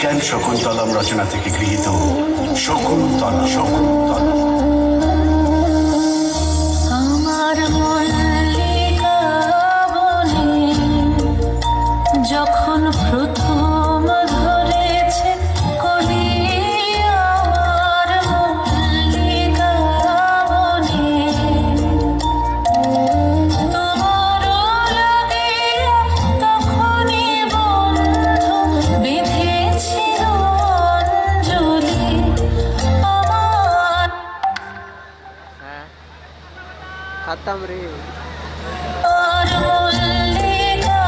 বিজ্ঞান শকুন্তলম রচনা থেকে গৃহীত শকুন্তলা শকুন্তলা। আমার মল্লিকা বনে যখন প্রথম ধরেছে কলি, আমার মল্লিকা বনে তোমারও লাগিয়া তখনই বন্ধু বেঁধেছিল অঞ্জলি আমার। खत्म रे। আর মল্লিকা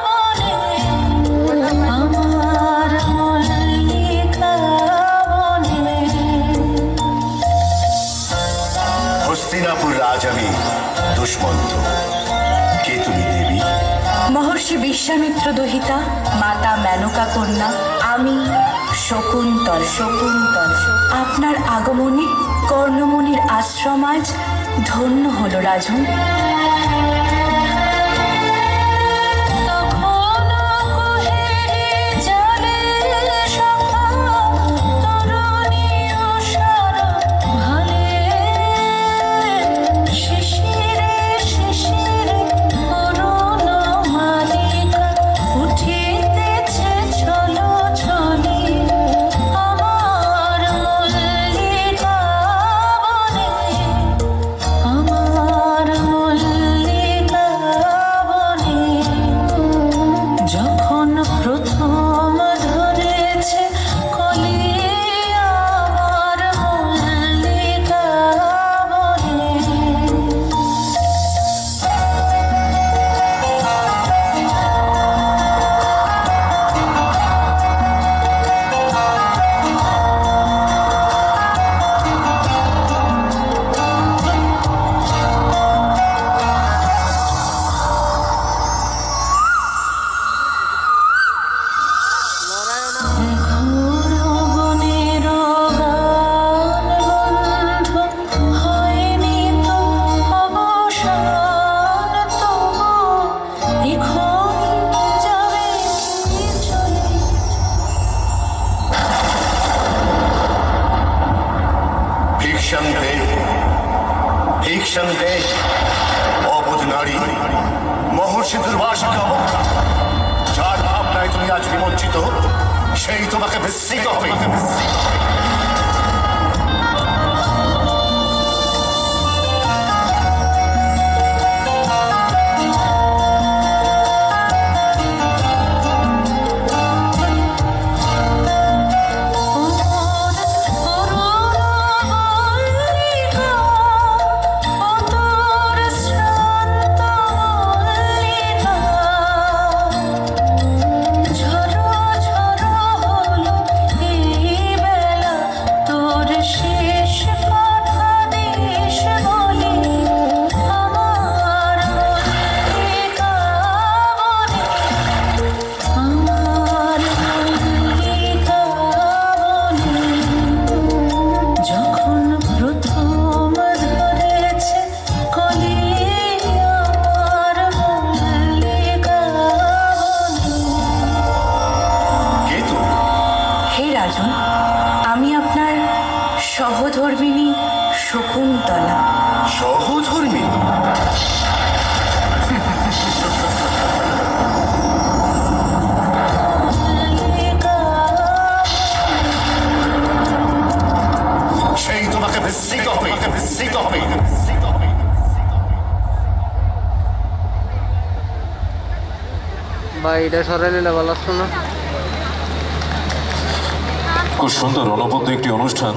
বনে, আমার মল্লিকা বনে। হস্তিনাপুর রাজ আমি দুষ্মন্ত। কে তুমি দেবী? মহর্ষি বিশ্বামিত্র দহিতা, মাতা মেনকা কন্যা, আমি শকুন্তল। শকুন্তল, আপনার আগমনে কর্ণমুনির আশ্রম আজ ধন্য হলো রাজন। তখনও কুহেলি জলে সখা তরুণী উষার ভালে, শিশিরে শিশিরে অরুণ মালিকা উঠিতেছে ছলো ছলি, আমার মল্লিকা বনে, আমার মল্লিকা বনে যখন প্রথম ধরেছে কলি, আমার মল্লিকা বনে। বনের গান বন্ধু হয়নি তো অবসান, তবু এখনই যাবে চলে। ভিক্ষাং দে, ভিক্ষাং দে, অবুধ নারী, মহর্ষি দুর্বাসাকে অবজ্ঞা। যার ভাবনায় তুমি আজ বিমজ্জিত, সেই তোমাকে বিস্মিত হবে। যখন প্রথম ধরেছে কলি, আমার মল্লিকা বনে। কে তুমি? হে রাজন, আমি আপনার সহধর্মিণী শকুন্তলা। সহধর্মী? মল্লিকা সেই তোমাকে বিস্মিত হবে, বিস্মিত হবে। ভাই এটা সরাই নিলে ভালো আসতো না? খুব সুন্দর অনবদ্য একটি অনুষ্ঠান।